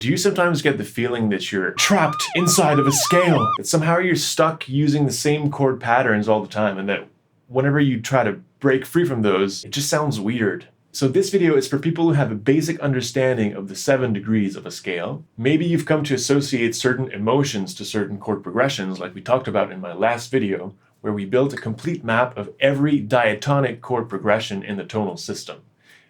Do you sometimes get the feeling that you're trapped inside of a scale? That somehow you're stuck using the same chord patterns all the time, and that whenever you try to break free from those, it just sounds weird. So this video is for people who have a basic understanding of the 7 degrees of a scale. Maybe you've come to associate certain emotions to certain chord progressions, like we talked about in my last video, where we built a complete map of every diatonic chord progression in the tonal system.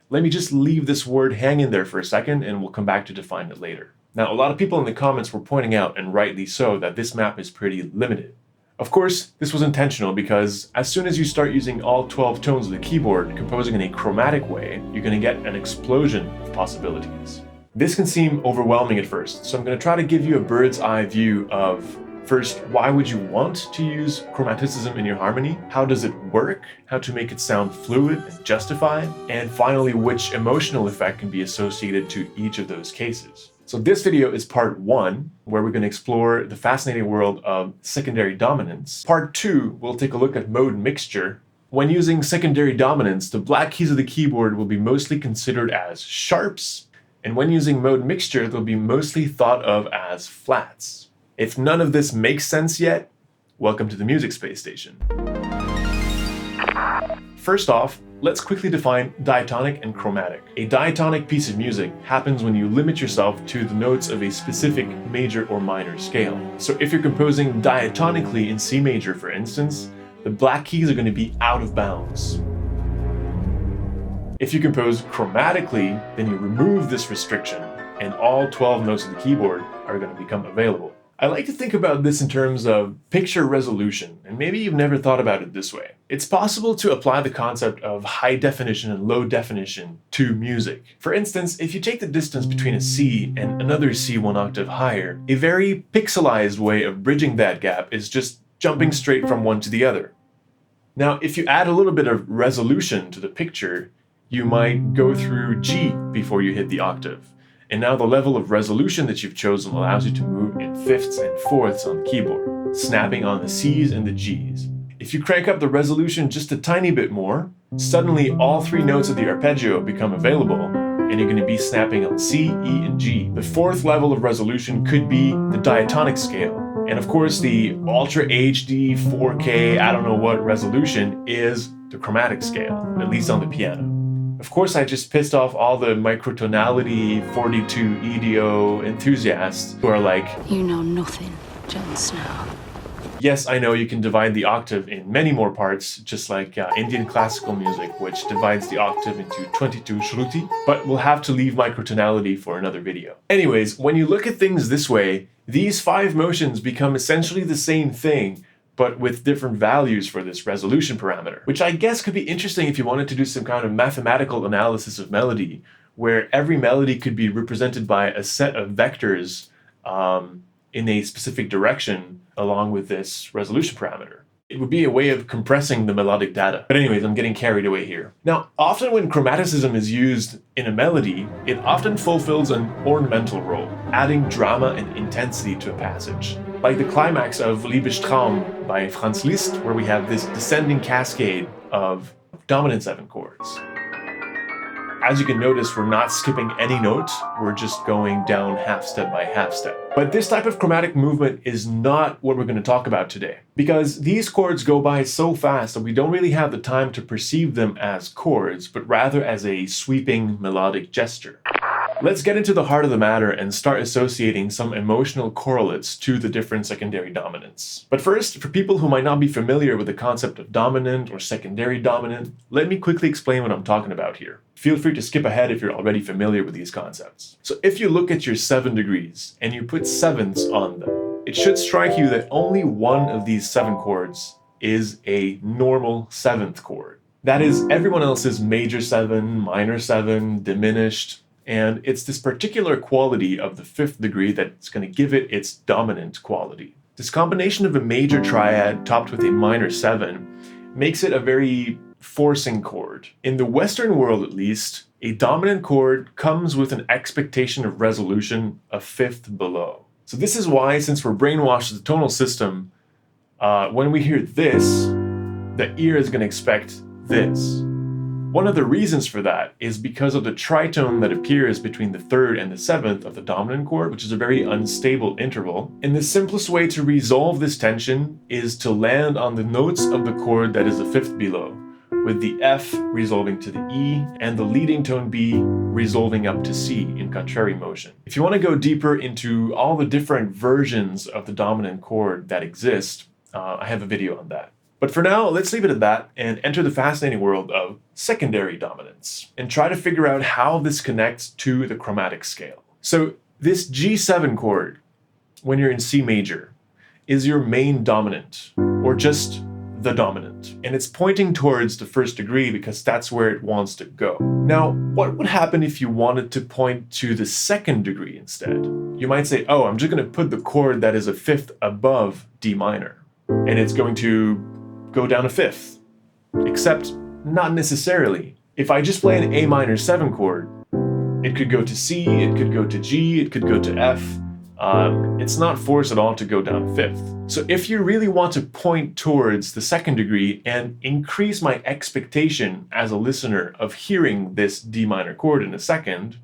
Let me just leave this word hang in there for a second, and we'll come back to define it later. Now, a lot of people in the comments were pointing out, and rightly so, that this map is pretty limited. Of course, this was intentional because as soon as you start using all 12 tones of the keyboard, composing in a chromatic way, you're going to get an explosion of possibilities. This can seem overwhelming at first, so I'm going to try to give you a bird's eye view of, first, why would you want to use chromaticism in your harmony? How does it work? How to make it sound fluid and justified? And finally, which emotional effect can be associated to each of those cases. So this video is part 1, where we're going to explore the fascinating world of secondary dominance. Part 2, we'll take a look at mode mixture. When using secondary dominance, the black keys of the keyboard will be mostly considered as sharps, and when using mode mixture, they'll be mostly thought of as flats. If none of this makes sense yet, welcome to the Music Space Station. First off, let's quickly define diatonic and chromatic. A diatonic piece of music happens when you limit yourself to the notes of a specific major or minor scale. So if you're composing diatonically in C major, for instance, the black keys are going to be out of bounds. If you compose chromatically, then you remove this restriction, and all 12 notes of the keyboard are going to become available. I like to think about this in terms of picture resolution, and maybe you've never thought about it this way. It's possible to apply the concept of high definition and low definition to music. For instance, if you take the distance between a C and another C 1 octave higher, a very pixelized way of bridging that gap is just jumping straight from one to the other. Now, if you add a little bit of resolution to the picture, you might go through G before you hit the octave. And now the level of resolution that you've chosen allows you to move in fifths and fourths on the keyboard, snapping on the C's and the G's. If you crank up the resolution just a tiny bit more, suddenly all 3 notes of the arpeggio become available, and you're going to be snapping on C, E, and G. The 4th level of resolution could be the diatonic scale. And of course, the Ultra HD 4K, I don't know what resolution is the chromatic scale, at least on the piano. Of course, I just pissed off all the microtonality 42 EDO enthusiasts who are like, "You know nothing, Jon Snow." Yes, I know you can divide the octave in many more parts, just like Indian classical music, which divides the octave into 22 shruti, but we'll have to leave microtonality for another video. Anyways, when you look at things this way, these 5 motions become essentially the same thing, but with different values for this resolution parameter, which I guess could be interesting if you wanted to do some kind of mathematical analysis of melody, where every melody could be represented by a set of vectors in a specific direction along with this resolution parameter. It would be a way of compressing the melodic data. But anyways, I'm getting carried away here. Now, often when chromaticism is used in a melody, it often fulfills an ornamental role, adding drama and intensity to a passage. Like the climax of Liebestraum by Franz Liszt, where we have this descending cascade of dominant 7 chords. As you can notice, we're not skipping any notes, we're just going down half step by half step. But this type of chromatic movement is not what we're going to talk about today, because these chords go by so fast that we don't really have the time to perceive them as chords, but rather as a sweeping melodic gesture. Let's get into the heart of the matter and start associating some emotional correlates to the different secondary dominants. But first, for people who might not be familiar with the concept of dominant or secondary dominant, let me quickly explain what I'm talking about here. Feel free to skip ahead if you're already familiar with these concepts. So if you look at your 7 degrees and you put 7ths on them, it should strike you that only one of these 7 chords is a normal 7th chord. That is, everyone else is major 7, minor 7, diminished, and it's this particular quality of the 5th degree that's going to give it its dominant quality. This combination of a major triad topped with a minor 7 makes it a very forcing chord. In the Western world, at least, a dominant chord comes with an expectation of resolution a 5th below. So this is why, since we're brainwashed with the tonal system, when we hear this, the ear is going to expect this. One of the reasons for that is because of the tritone that appears between the 3rd and the 7th of the dominant chord, which is a very unstable interval. And the simplest way to resolve this tension is to land on the notes of the chord that is a 5th below, with the F resolving to the E and the leading tone B resolving up to C in contrary motion. If you want to go deeper into all the different versions of the dominant chord that exist, I have a video on that. But for now, let's leave it at that and enter the fascinating world of secondary dominants and try to figure out how this connects to the chromatic scale. So this G7 chord, when you're in C major, is your main dominant, or just the dominant. And it's pointing towards the 1st degree because that's where it wants to go. Now, what would happen if you wanted to point to the 2nd degree instead? You might say, oh, I'm just going to put the chord that is a 5th above D minor, and it's going to go down a 5th. Except, not necessarily. If I just play an A minor 7 chord, it could go to C, it could go to G, it could go to F. It's not forced at all to go down 5th. So if you really want to point towards the 2nd degree and increase my expectation as a listener of hearing this D minor chord in a second,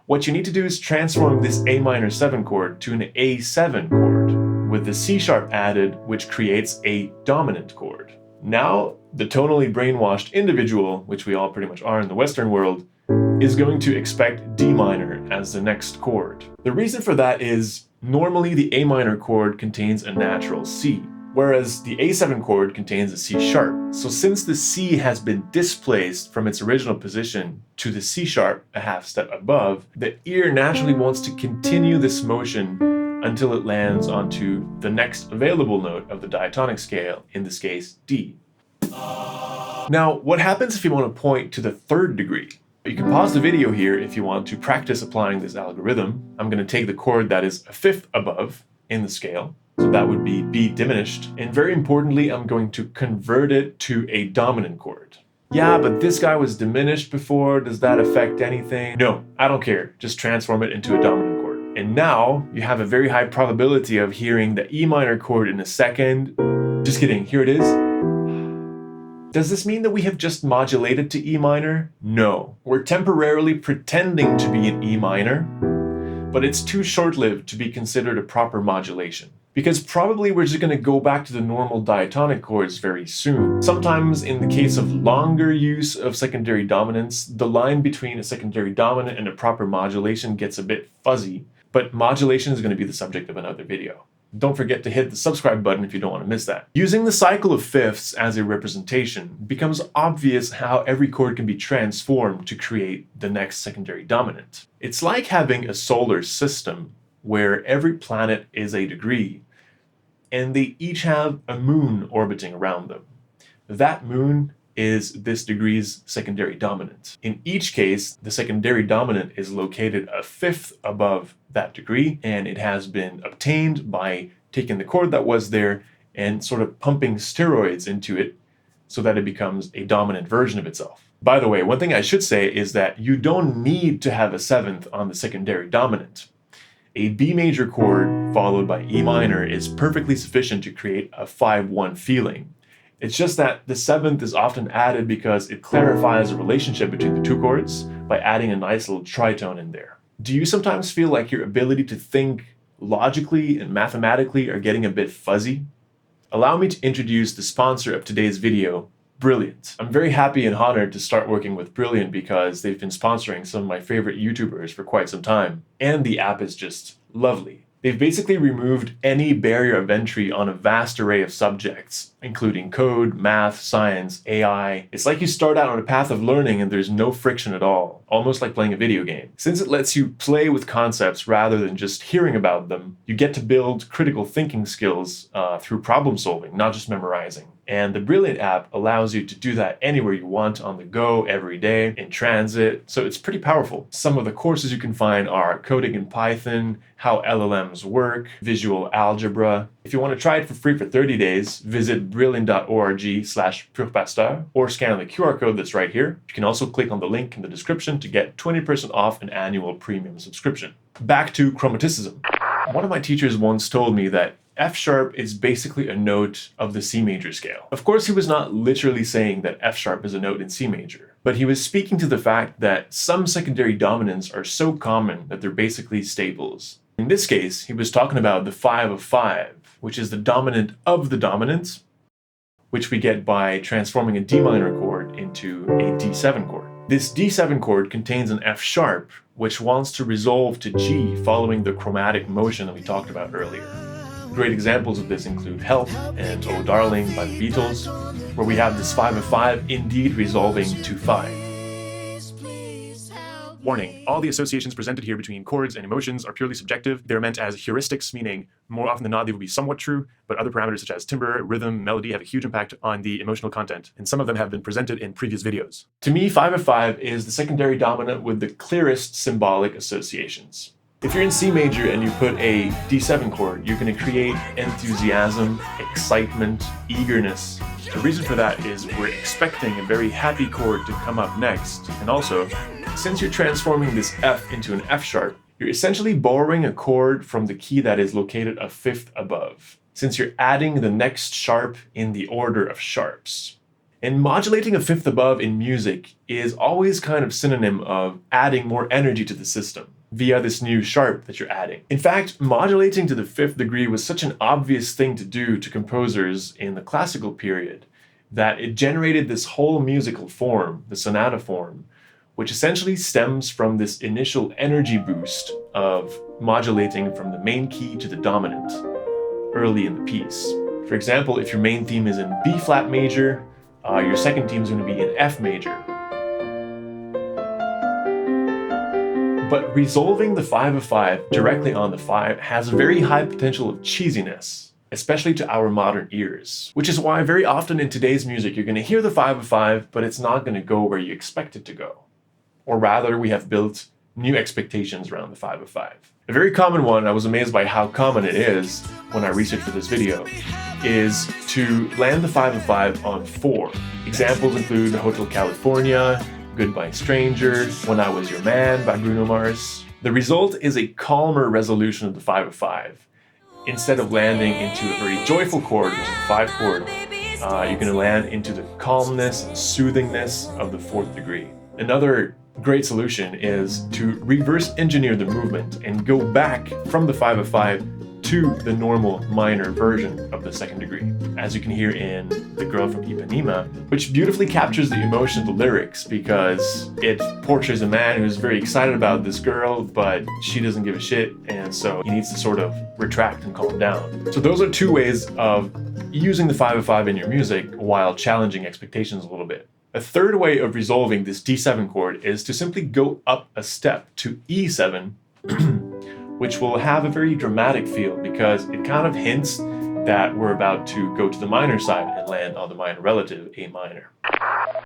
what you need to do is transform this A minor 7 chord to an A7 chord, with the C sharp added, which creates a dominant chord. Now, the tonally brainwashed individual, which we all pretty much are in the Western world, is going to expect D minor as the next chord. The reason for that is, normally the A minor chord contains a natural C, whereas the A7 chord contains a C sharp. So since the C has been displaced from its original position to the C sharp a half step above, the ear naturally wants to continue this motion until it lands onto the next available note of the diatonic scale, in this case, D. Now, what happens if you want to point to the 3rd degree? You can pause the video here if you want to practice applying this algorithm. I'm going to take the chord that is a 5th above in the scale, so that would be B diminished, and very importantly, I'm going to convert it to a dominant chord. Yeah, but this guy was diminished before, does that affect anything? No, I don't care, just transform it into a dominant chord. And now, you have a very high probability of hearing the E minor chord in a second. Just kidding, here it is. Does this mean that we have just modulated to E minor? No. We're temporarily pretending to be in E minor, but it's too short-lived to be considered a proper modulation. Because probably we're just going to go back to the normal diatonic chords very soon. Sometimes, in the case of longer use of secondary dominants, the line between a secondary dominant and a proper modulation gets a bit fuzzy, but modulation is going to be the subject of another video. Don't forget to hit the subscribe button if you don't want to miss that. Using the cycle of fifths as a representation becomes obvious how every chord can be transformed to create the next secondary dominant. It's like having a solar system where every planet is a degree, and they each have a moon orbiting around them. That moon is this degree's secondary dominant. In each case, the secondary dominant is located a fifth above that degree, and it has been obtained by taking the chord that was there and sort of pumping steroids into it so that it becomes a dominant version of itself. By the way, one thing I should say is that you don't need to have a seventh on the secondary dominant. A B major chord followed by E minor is perfectly sufficient to create a 5-1 feeling. It's just that the seventh is often added because it clarifies the relationship between the two chords by adding a nice little tritone in there. Do you sometimes feel like your ability to think logically and mathematically are getting a bit fuzzy? Allow me to introduce the sponsor of today's video, Brilliant. I'm very happy and honored to start working with Brilliant because they've been sponsoring some of my favorite YouTubers for quite some time, and the app is just lovely. They've basically removed any barrier of entry on a vast array of subjects, including code, math, science, AI. It's like you start out on a path of learning and there's no friction at all, almost like playing a video game. Since it lets you play with concepts rather than just hearing about them, you get to build critical thinking skills through problem solving, not just memorizing. And the Brilliant app allows you to do that anywhere you want, on the go, every day, in transit, so it's pretty powerful. Some of the courses you can find are coding in Python, how LLMs work, visual algebra. If you want to try it for free for 30 days, visit brilliant.org/Pur Pasteur or scan the QR code that's right here. You can also click on the link in the description to get 20% off an annual premium subscription. Back to chromaticism. One of my teachers once told me that F sharp is basically a note of the C major scale. Of course, he was not literally saying that F sharp is a note in C major. But he was speaking to the fact that some secondary dominants are so common that they're basically staples. In this case, he was talking about the 5 of 5, which is the dominant of the dominant, which we get by transforming a D minor chord into a D7 chord. This D7 chord contains an F sharp, which wants to resolve to G following the chromatic motion that we talked about earlier. Great examples of this include Help and Oh Darling by the Beatles, where we have this 5 of 5 indeed resolving to 5. Warning, all the associations presented here between chords and emotions are purely subjective. They're meant as heuristics, meaning more often than not they will be somewhat true, but other parameters such as timbre, rhythm, melody have a huge impact on the emotional content, and some of them have been presented in previous videos. To me, 5 of 5 is the secondary dominant with the clearest symbolic associations. If you're in C major and you put a D7 chord, you're going to create enthusiasm, excitement, eagerness. The reason for that is we're expecting a very happy chord to come up next, and also, since you're transforming this F into an F sharp, you're essentially borrowing a chord from the key that is located a fifth above, since you're adding the next sharp in the order of sharps. And modulating a fifth above in music is always kind of synonym of adding more energy to the system via this new sharp that you're adding. In fact, modulating to the fifth degree was such an obvious thing to do to composers in the classical period that it generated this whole musical form, the sonata form, which essentially stems from this initial energy boost of modulating from the main key to the dominant early in the piece. For example, if your main theme is in B flat major, your second theme is going to be in F major. But resolving the 5 of 5 directly on the 5 has a very high potential of cheesiness, especially to our modern ears, which is why very often in today's music you're going to hear the 5 of 5, but it's not going to go where you expect it to go. Or rather, we have built new expectations around the 5 of 5. A very common one, I was amazed by how common it is when I researched for this video, is to land the 5 of 5 on 4. Examples include Hotel California, Goodbye Stranger, When I Was Your Man by Bruno Mars. The result is a calmer resolution of the 5 of 5. Instead of landing into a very joyful chord, which is the 5 chord, you're going to land into the calmness and soothingness of the 4th degree. Another great solution is to reverse engineer the movement and go back from the 5 of 5 to the normal minor version of the 2nd degree, as you can hear in The Girl from Ipanema, which beautifully captures the emotion of the lyrics because it portrays a man who's very excited about this girl, but she doesn't give a shit, and so he needs to sort of retract and calm down. So those are two ways of using the 5 of 5 in your music while challenging expectations a little bit. A third way of resolving this D7 chord is to simply go up a step to E7, which will have a very dramatic feel because it kind of hints that we're about to go to the minor side and land on the minor relative, A minor.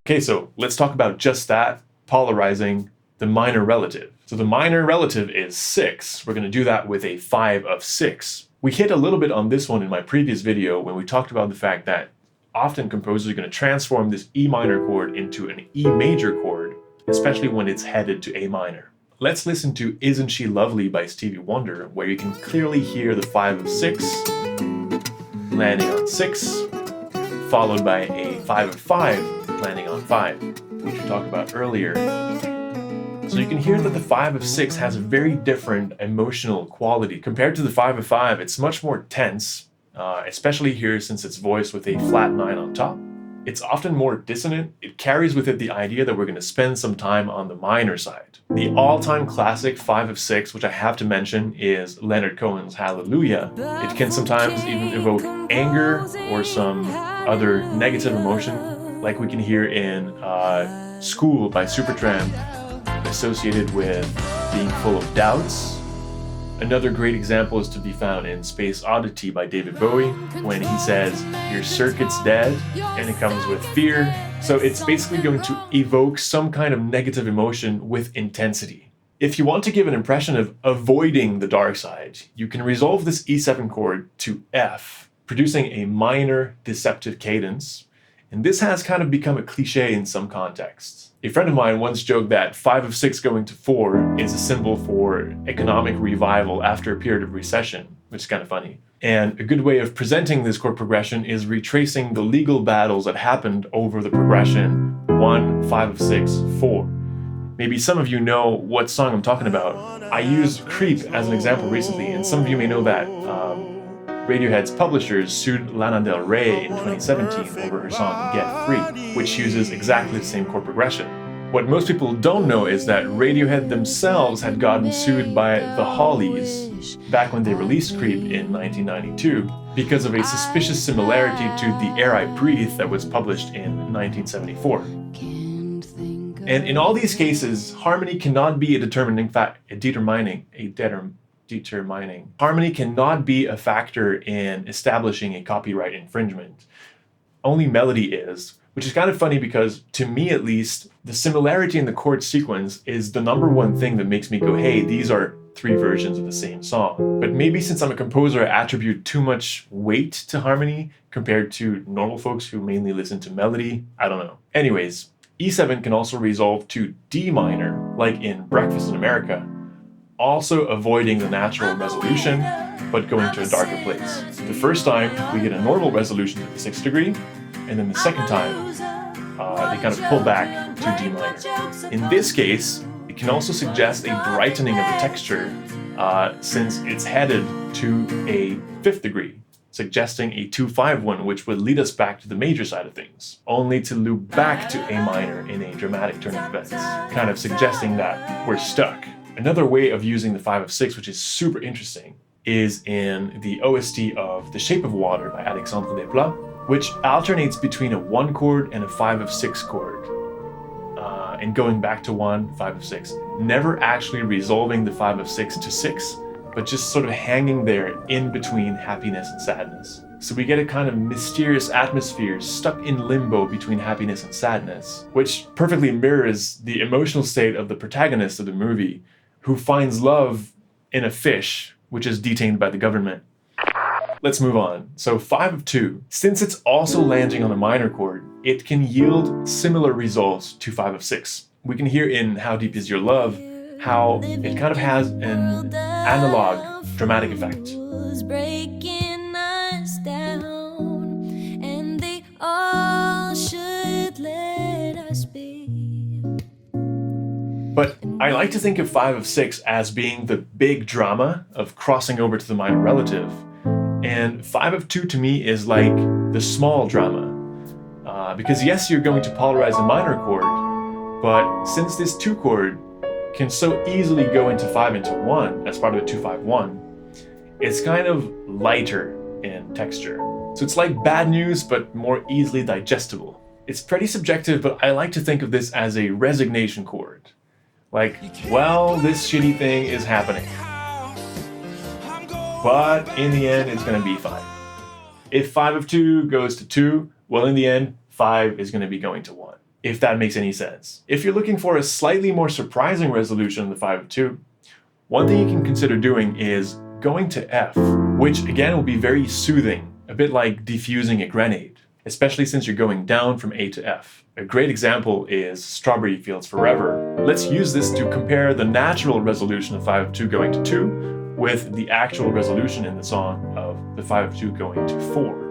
Okay, so let's talk about just that, polarizing the minor relative. So the minor relative is 6. We're going to do that with a 5 of 6. We hit a little bit on this one in my previous video when we talked about the fact that often composers are going to transform this E minor chord into an E major chord, especially when it's headed to A minor. Let's listen to Isn't She Lovely by Stevie Wonder, where you can clearly hear the 5 of 6 landing on 6, followed by a 5 of 5 landing on 5, which we talked about earlier. So you can hear that the 5 of 6 has a very different emotional quality. Compared to the 5 of 5, it's much more tense, especially here since it's voiced with a flat 9 on top. It's often more dissonant. It carries with it the idea that we're going to spend some time on the minor side. The all-time classic 5 of 6, which I have to mention, is Leonard Cohen's Hallelujah. It can sometimes even evoke anger or some other negative emotion, like we can hear in School by Supertramp, associated with being full of doubts. Another great example is to be found in Space Oddity by David Bowie, when he says, "Your circuit's dead," and it comes with fear. So it's basically going to evoke some kind of negative emotion with intensity. If you want to give an impression of avoiding the dark side, you can resolve this E7 chord to F, producing a minor deceptive cadence. And this has kind of become a cliche in some contexts. A friend of mine once joked that 5 of 6 going to 4 is a symbol for economic revival after a period of recession, which is kind of funny. And a good way of presenting this chord progression is retracing the legal battles that happened over the progression 1, 5 of 6, 4. Maybe some of you know what song I'm talking about. I used Creep as an example recently, and some of you may know that Radiohead's publishers sued Lana Del Rey in 2017 over her song Get Free, which uses exactly the same chord progression. What most people don't know is that Radiohead themselves had gotten sued by the Hollies back when they released Creep in 1992 because of a suspicious similarity to The Air I Breathe that was published in 1974. And in all these cases, harmony cannot be a determining Harmony cannot be a factor in establishing a copyright infringement. Only melody is, which is kind of funny because, to me at least, the similarity in the chord sequence is the number one thing that makes me go, hey, these are 3 versions of the same song. But maybe since I'm a composer, I attribute too much weight to harmony compared to normal folks who mainly listen to melody. I don't know. Anyways, E7 can also resolve to D minor, like in Breakfast in America, also avoiding the natural resolution, but going to a darker place. The first time, we get a normal resolution to the 6th degree, and then the second time, they kind of pull back to D minor. In this case, it can also suggest a brightening of the texture, since it's headed to a 5th degree, suggesting a 2-5-1, which would lead us back to the major side of things, only to loop back to A minor in a dramatic turn of events, kind of suggesting that we're stuck. Another way of using the 5 of 6, which is super interesting, is in the OST of The Shape of Water by Alexandre Desplat, which alternates between a 1 chord and a 5 of 6 chord, and going back to 1, 5 of 6, never actually resolving the 5 of 6 to 6, but just sort of hanging there in between happiness and sadness. So we get a kind of mysterious atmosphere stuck in limbo between happiness and sadness, which perfectly mirrors the emotional state of the protagonist of the movie, who finds love in a fish, which is detained by the government. Let's move on. So 5 of 2. Since it's also landing on a minor chord, it can yield similar results to 5 of 6. We can hear in How Deep Is Your Love how it kind of has an analog dramatic effect. But I like to think of 5 of 6 as being the big drama of crossing over to the minor relative. And 5 of 2 to me is like the small drama. Because yes, you're going to polarize a minor chord, but since this 2 chord can so easily go into 5 into 1 as part of a 2-5-1, it's kind of lighter in texture. So it's like bad news, but more easily digestible. It's pretty subjective, but I like to think of this as a resignation chord. Like, well, this shitty thing is happening, but in the end, it's going to be fine. If 5 of 2 goes to 2, well, in the end, 5 is going to be going to 1, if that makes any sense. If you're looking for a slightly more surprising resolution of the 5 of 2, one thing you can consider doing is going to F, which again will be very soothing, a bit like defusing a grenade, especially since you're going down from A to F. A great example is Strawberry Fields Forever. Let's use this to compare the natural resolution of 5 of 2 going to 2 with the actual resolution in the song of the 5 of 2 going to 4.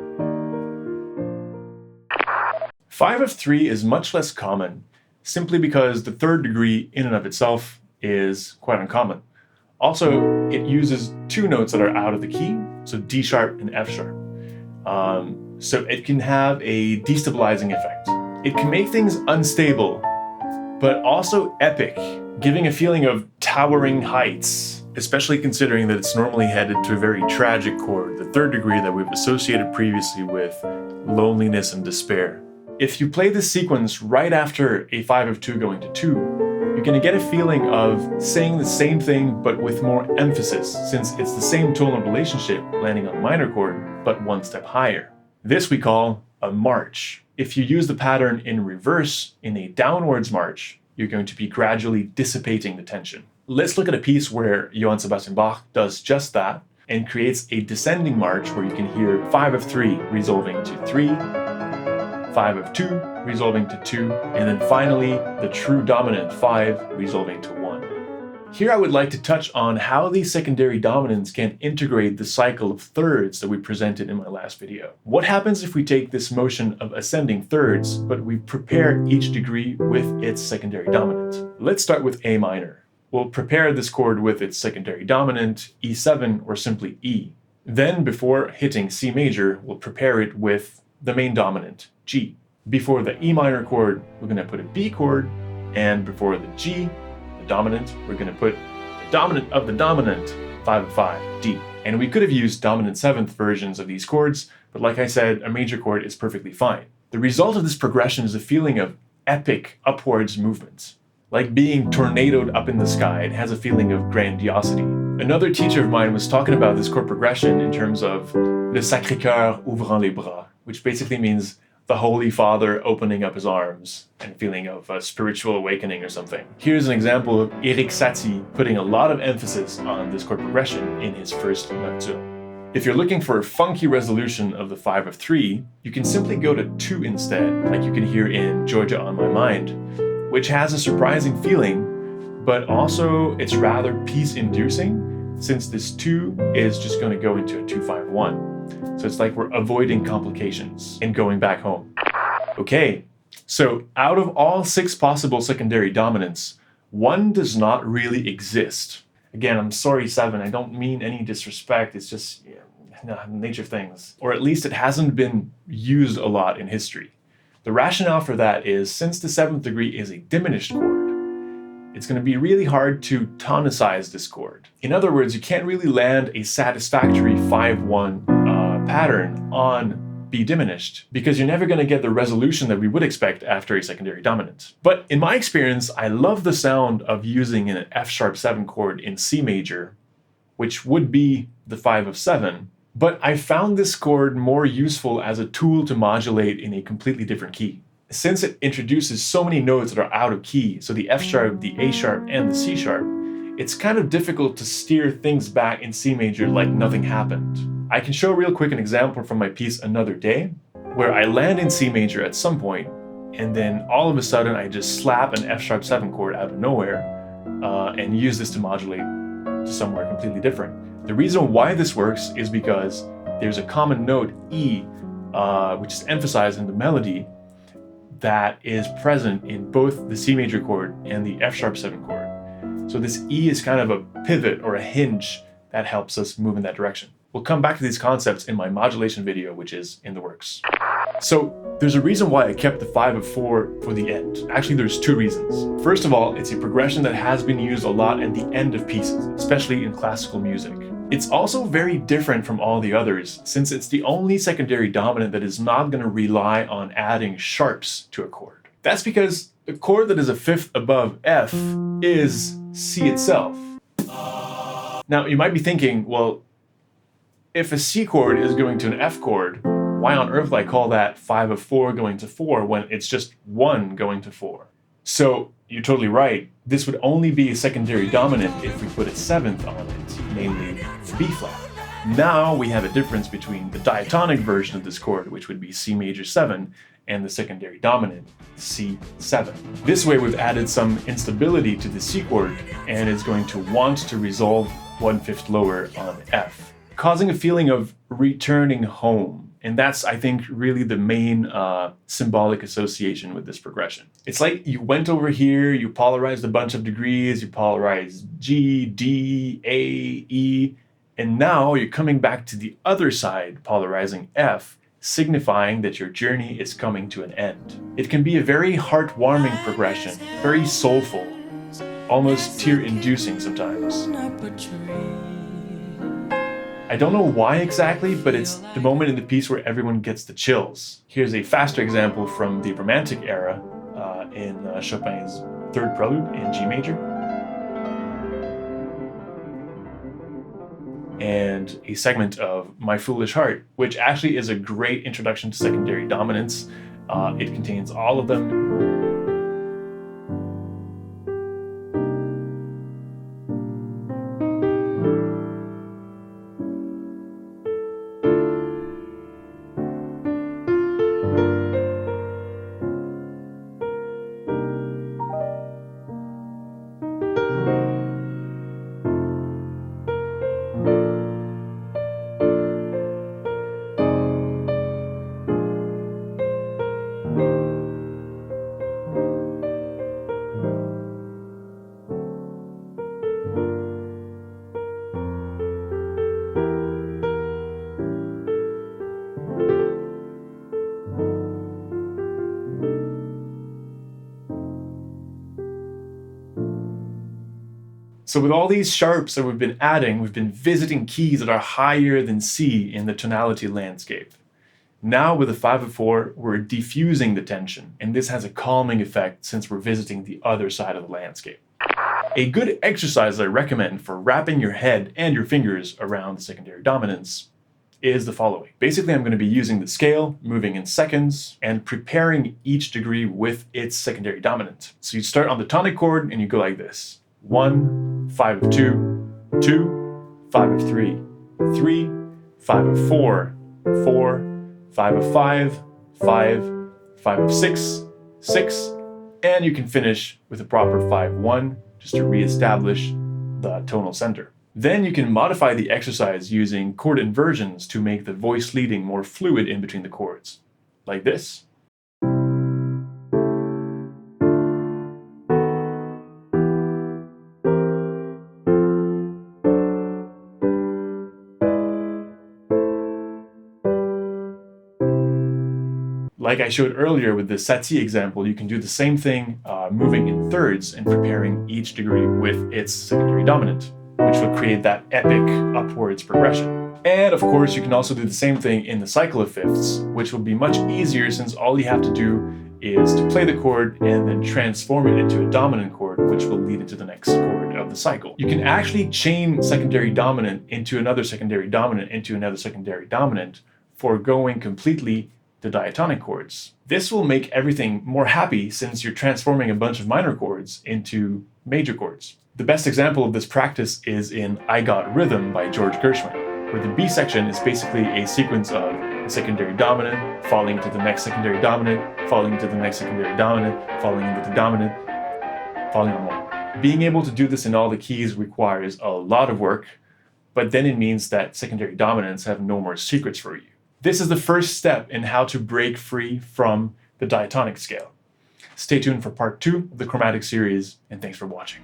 5 of 3 is much less common, simply because the 3rd degree in and of itself is quite uncommon. Also, it uses 2 notes that are out of the key, so D sharp and F sharp. So it can have a destabilizing effect. It can make things unstable, but also epic, giving a feeling of towering heights, especially considering that it's normally headed to a very tragic chord, the 3rd degree that we've associated previously with loneliness and despair. If you play this sequence right after a 5 of 2 going to 2, you're going to get a feeling of saying the same thing but with more emphasis, since it's the same tonal relationship landing on a minor chord, but 1 step higher. This we call a march. If you use the pattern in reverse in a downwards march, you're going to be gradually dissipating the tension. Let's look at a piece where Johann Sebastian Bach does just that and creates a descending march where you can hear 5 of 3 resolving to 3, 5 of 2 resolving to 2, and then finally the true dominant 5 resolving to 1. Here I would like to touch on how these secondary dominants can integrate the cycle of thirds that we presented in my last video. What happens if we take this motion of ascending thirds, but we prepare each degree with its secondary dominant? Let's start with A minor. We'll prepare this chord with its secondary dominant, E7, or simply E. Then, before hitting C major, we'll prepare it with the main dominant, G. Before the E minor chord, we're going to put a B chord, and before the G, the dominant, we're going to put the dominant of the dominant, 5 of 5, D. And we could have used dominant seventh versions of these chords, but like I said, a major chord is perfectly fine. The result of this progression is a feeling of epic upwards movements. Like being tornadoed up in the sky, it has a feeling of grandiosity. Another teacher of mine was talking about this chord progression in terms of le Sacré-Cœur ouvrant les bras, which basically means the Holy Father opening up his arms and feeling of a spiritual awakening or something. Here's an example of Eric Satie putting a lot of emphasis on this chord progression in his first nocturne. If you're looking for a funky resolution of the 5 of 3, you can simply go to 2 instead, like you can hear in Georgia on My Mind, which has a surprising feeling, but also it's rather peace-inducing since this 2 is just going to go into a 2-5-1. So it's like we're avoiding complications and going back home. Okay, so out of all 6 possible secondary dominants, 1 does not really exist. Again, I'm sorry, 7, I don't mean any disrespect, it's just nature of things. Or at least it hasn't been used a lot in history. The rationale for that is since the 7th degree is a diminished chord, it's going to be really hard to tonicize this chord. In other words, you can't really land a satisfactory 5-1 pattern on B diminished because you're never going to get the resolution that we would expect after a secondary dominant. But in my experience, I love the sound of using an F-sharp 7 chord in C major, which would be the 5 of 7. But I found this chord more useful as a tool to modulate in a completely different key. Since it introduces so many notes that are out of key, so the F sharp, the A sharp, and the C sharp, it's kind of difficult to steer things back in C major like nothing happened. I can show real quick an example from my piece Another Day, where I land in C major at some point, and then all of a sudden I just slap an F sharp 7 chord out of nowhere and use this to modulate to somewhere completely different. The reason why this works is because there's a common note, E, which is emphasized in the melody, that is present in both the C major chord and the F sharp 7 chord. So this E is kind of a pivot or a hinge that helps us move in that direction. We'll come back to these concepts in my modulation video, which is in the works. So there's a reason why I kept the 5 of 4 for the end. Actually, there's 2 reasons. First of all, it's a progression that has been used a lot at the end of pieces, especially in classical music. It's also very different from all the others, since it's the only secondary dominant that is not going to rely on adding sharps to a chord. That's because the chord that is a 5th above F is C itself. Now, you might be thinking, well, if a C chord is going to an F chord, why on earth would I call that 5 of 4 going to 4 when it's just 1 going to 4? So, you're totally right. This would only be a secondary dominant if we put a 7th on it, namely B flat. Now we have a difference between the diatonic version of this chord, which would be C major 7, and the secondary dominant, C7. This way we've added some instability to the C chord, and it's going to want to resolve 1/5 lower on F, causing a feeling of returning home. And that's, I think, really the main symbolic association with this progression. It's like you went over here, you polarized a bunch of degrees, you polarized G, D, A, E, and now you're coming back to the other side, polarizing F, signifying that your journey is coming to an end. It can be a very heartwarming progression, very soulful, almost tear-inducing sometimes. I don't know why exactly, but it's the moment in the piece where everyone gets the chills. Here's a faster example from the Romantic era in Chopin's 3rd Prelude in G major. And a segment of My Foolish Heart, which actually is a great introduction to secondary dominants. It contains all of them. So with all these sharps that we've been adding, we've been visiting keys that are higher than C in the tonality landscape. Now with the 5/4, we're diffusing the tension, and this has a calming effect since we're visiting the other side of the landscape. A good exercise I recommend for wrapping your head and your fingers around the secondary dominants is the following. Basically, I'm going to be using the scale, moving in seconds, and preparing each degree with its secondary dominant. So you start on the tonic chord and you go like this. 1, 5 of 2, 2, 5 of 3, 3, 5 of 4, 4, 5 of 5, 5, 5 of 6, 6, and you can finish with a proper 5-1 just to reestablish the tonal center. Then you can modify the exercise using chord inversions to make the voice leading more fluid in between the chords, like this. Like I showed earlier with the Satie example, you can do the same thing moving in thirds and preparing each degree with its secondary dominant, which will create that epic upwards progression. And of course, you can also do the same thing in the cycle of fifths, which will be much easier since all you have to do is to play the chord and then transform it into a dominant chord, which will lead into the next chord of the cycle. You can actually chain secondary dominant into another secondary dominant into another secondary dominant, foregoing completely the diatonic chords. This will make everything more happy since you're transforming a bunch of minor chords into major chords. The best example of this practice is in I Got Rhythm by George Gershwin, where the B section is basically a sequence of a secondary dominant, falling into the next secondary dominant, falling into the next secondary dominant, falling into the dominant, falling on one. Being able to do this in all the keys requires a lot of work, but then it means that secondary dominants have no more secrets for you. This is the first step in how to break free from the diatonic scale. Stay tuned for part 2 of the chromatic series, and thanks for watching.